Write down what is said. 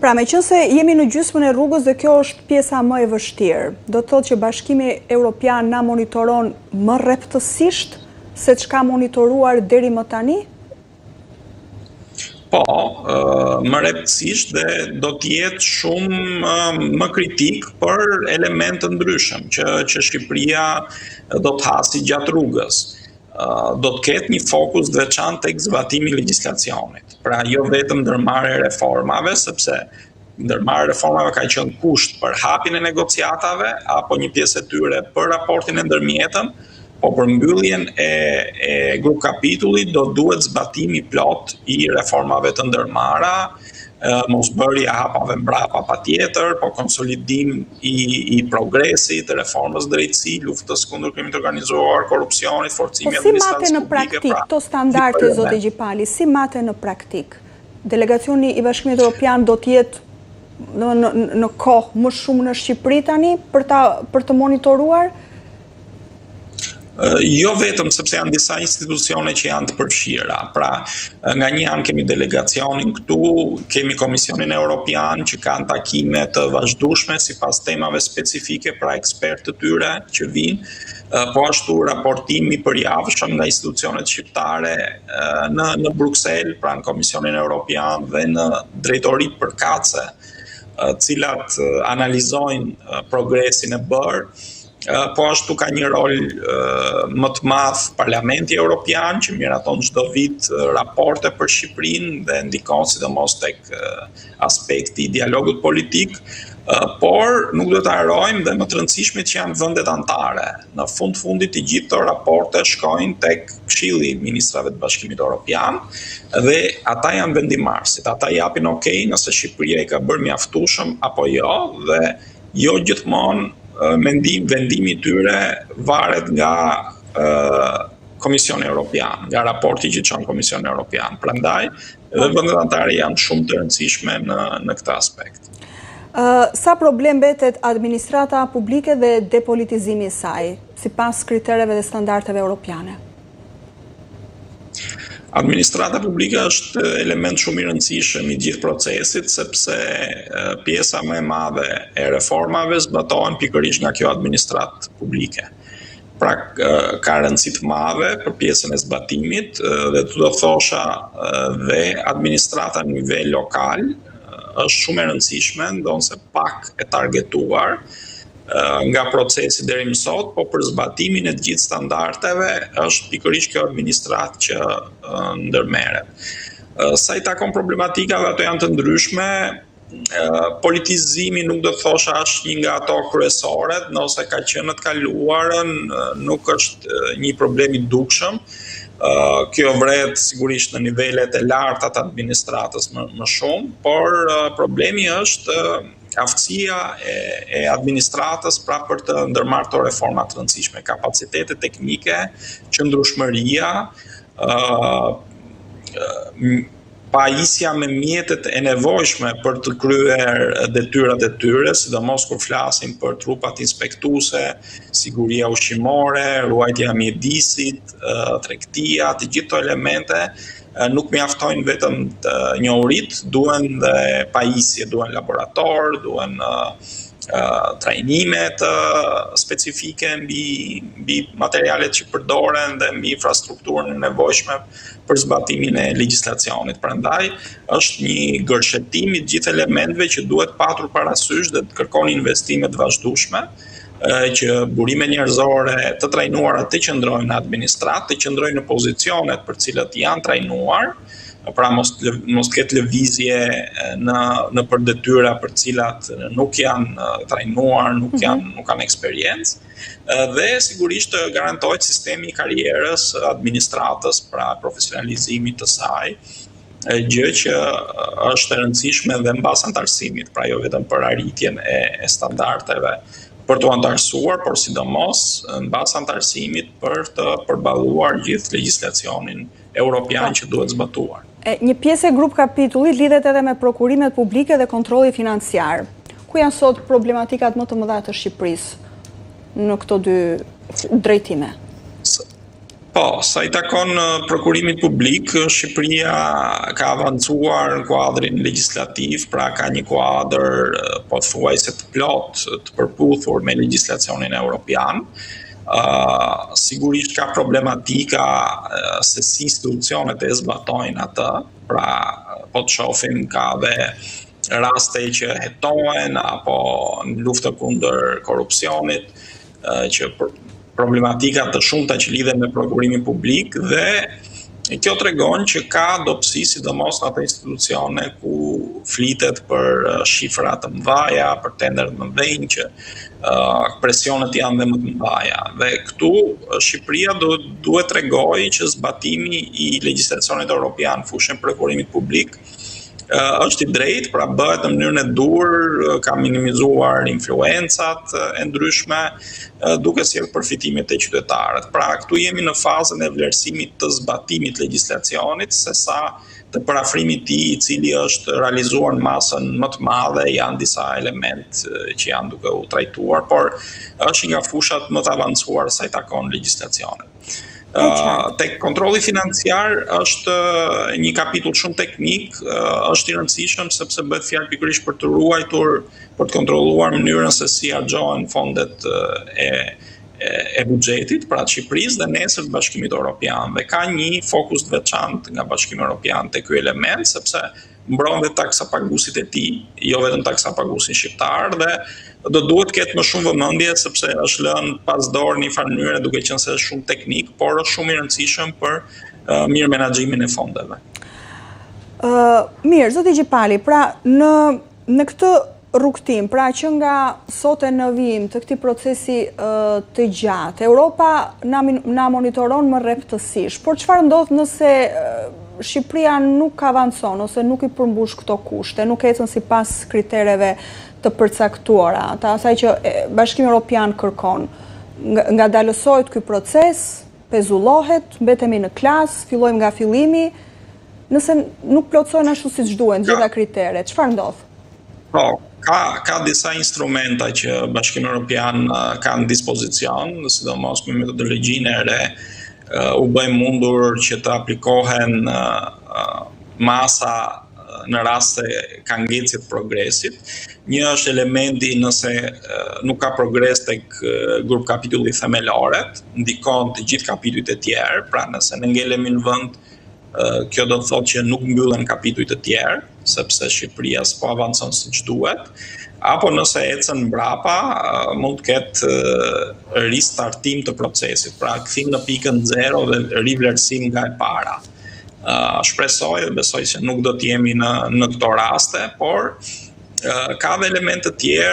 Pra, me qënë se jemi në gjysmën e rrugës dhe kjo është pjesa më e vështirë, do të thotë që Bashkimi Evropian na monitoron më rreptësisht se çka monitoruar deri më tani? Po, më rreptësisht dhe do të jetë shumë më kritik për elemente ndryshëm që Shqipëria do të hasi gjatë rrugës. Do të ketë një fokus të veçantë tek zbatimi i legjislacionit. Pra, jo vetëm ndërmarrja e reformave, sepse ndërmarrja e reformave ka qenë kusht për hapjen e negociatave apo një pjesë e tyre për raportin e ndërmjetëm, po për mbylljen e grup kapitullit do duhet zbatimi plot i reformave të ndërmarra, mosbërja hapave mbrapa patjetër, po konsolidim i progresit, reformës drejtësi, luftës kundër krimit të organizuar, korrupsionit, forcimi i administratës publike. Si mate në praktik këto standarde, zotë Gjipali, si mate në praktik? Delegacioni i Bashkimit Evropian do të jetë në kohë më shumë në Shqipëri tani për të monitoruar? Jo vetëm sepse janë disa institucione që janë të përfshira. Pra, nga një anë kemi delegacionin këtu, kemi Komisionin Evropian që kanë takime të vazhdueshme sipas temave specifike pra ekspertë të tyre që vinë, po ashtu raportimi përjavshëm nga institucionet shqiptare në Bruksel, pra në Komisionin Evropian dhe në drejtoritë përkatëse, cilat analizojnë progresin e bërë. Po ashtu ka një rol më të madh Parlamenti Evropian që miraton çdo vit raporte për Shqipërinë dhe ndikon sidomos tek aspekti i dialogut politik, por nuk do të harrojmë dhe më të rëndësishmit që janë vendet anëtare. Në fundit i gjithë këto raporte shkojnë tek Këshilli i Ministrave të Bashkimit Evropian dhe ata janë vendimarrësit. Ata japin okay nëse Shqipëria i ka bërë mjaftueshëm apo jo dhe jo gjithmonë vendimi i tyre varet nga Komisioni Evropian, nga raporti që çon Komisioni Evropian. Prandaj, edhe vendet anëtare janë shumë të rëndësishme në këtë aspekt. Sa problem mbetet administrata publike dhe depolitizimi i saj, sipas kritereve dhe standardeve europiane? Administrata publike është element shumë i rëndësishëm i gjithë procesit, sepse pjesa më e madhe e reformave zbatohen pikërisht nga kjo administratë publike. Pra, ka rëndësi të madhe për pjesën e zbatimit dhe të do thosha dhe administrata në nivel lokal është shumë e rëndësishme, ndonse pak e targetuar nga procesi deri më sot, po për zbatimin e të gjithë standardeve është pikërisht kjo administratë që ndërmerret. Sa i takon problematikave, ato janë të ndryshme. Politizimi nuk do të thosha është një nga ato kryesoret, nëse ka qenë në të kaluarën, nuk është një problem i dukshëm. Kjo vret sigurisht në nivelet e larta të administratës më shumë, por problemi është aftësia e administratës pra për të ndërmarrë këto reforma të rëndësishme, kapacitete teknike, qëndrueshmëria, pajisja me mjetet e nevojshme për të kryer detyrat e tyre, sidomos kur flasim për trupat inspektuese, siguria ushqimore, ruajtja e mjedisit, tregtia, të gjithë këto elemente nuk mjaftojnë vetëm njohurit, duhen dhe pajisje, duhen laborator, duhen trajnime të specifike mbi materialet që përdoren dhe mbi infrastrukturën e nevojshme për zbatimin e legjislacionit. Prandaj është një gërshetim i gjithë elementeve që duhet patur parasysh dhe të kërkon investime të vazhdueshme, që burime njerëzore të trajnuara të qëndrojnë në administratë, të qëndrojnë në pozicionet për cilët janë trajnuar, pra mos ketë lëvizje në për detyra për cilat nuk janë trajnuar, nuk kanë eksperiencë, dhe sigurisht të garantohet sistemi i karrierës administratës, pra profesionalizimit të saj, gjë që është e rëndësishme dhe mbas antarësimit, pra jo vetëm për arritjen e standardeve për të antarësuar, por sidomos mbas antarësimit për të përballuar gjithë legjislacionin europian që duhet zbatuar. Një pjesë e grup kapitullit lidhet edhe me prokurimet publike dhe kontrolli financiar. Ku janë sot problematikat më të mëdha të Shqipërisë në këto dy drejtime? Po, Po, sa i takon prokurimit publik, Shqipëria ka avancuar në kuadrin legjislativ, pra ka një kuadër pothuajse të plot, të përputhur me legjislacionin evropian. Sigurisht ka problematika se si institucionet e zbatojnë atë, pra po të shohim ka dhe raste që hetohen apo në luftë kundër korrupsionit, që problematika të shumta që lidhen me prokurimin publik dhe kjo tregon që ka dobësi sidomos në ato institucione ku flitet për shifra të mëdha, për tender të mëdhenj që presionet janë dhe më të mëdha. Dhe këtu Shqipëria duhet tregojë që zbatimi i legjislacionit evropian fushën e prokurimit publik është i drejtë, pra bëhet në mënyrën e dur, ka minimizuar influencat e ndryshme, duke sjellë përfitimet e qytetarët. Pra këtu jemi në fazën e vlerësimit të zbatimit legjislacionit, sesa të parafrimit i cili është realizuar në masën më të madhe, janë disa element që janë duke u trajtuar, por është nga fushat më të avancuar sa i takon legjislacionit. Tek kontrolli financiar është një kapitull shumë teknik, është i rëndësishëm sepse bëhet fjalë pikërisht për të ruajtur, për të kontrolluar mënyrën se si harxhohen fondet e buxhetit, pra të Shqipërisë dhe nesër të Bashkimit Evropian. Dhe ka një fokus të veçantë nga Bashkimi Evropian te ky element, sepse mbron dhe taksapaguesit e tij, jo vetëm taksapaguesin shqiptar, dhe do duhet të ketë më shumë vëmendje sepse është lënë pas dorë në një farë mënyrë duke qenë se është shumë teknik, por është shumë i rëndësishëm për mirë menaxhimin e fondeve. Mirë, zoti Gjipali, pra në këtë rrugtim, pra që nga sot e në vijim të këtij procesi të gjatë, Europa na monitoron më rreptësisht, por çfarë ndodh nëse Shqipëria nuk avancon ose nuk i përmbush këto kushte, nuk ecën sipas kritereve të përcaktuara, të asaj që Bashkimi Evropian kërkon. Nga dalësohet ky proces, pezullohet, mbetemi në klas, fillojmë nga fillimi, nëse nuk plotësojnë ashtu siç duhen gjitha kriteret, çfarë ndodh? Po, ka disa instrumenta që Bashkimi Evropian ka në dispozicion, sidomos me metodologjinë e re, u bëjmë mundur që të aplikohen masa në rast se ka ngecje të progresit. Një është elementi nëse nuk ka progres tek grup kapitulli themeloret, ndikon të gjithë kapitujt e tjerë, pra nëse ne ngelemi në vend, kjo do të thotë që nuk mbyllen kapitujt e tjerë, sepse Shqipëria s'po avancon siç duhet, apo nëse ecën mbrapa, mund të ketë ristartim të procesit, pra kthim në pikën 0 dhe rivlerësim nga e para. Shpresoj dhe besoj se nuk do të jemi në këto raste, por ka dhe elemente tjerë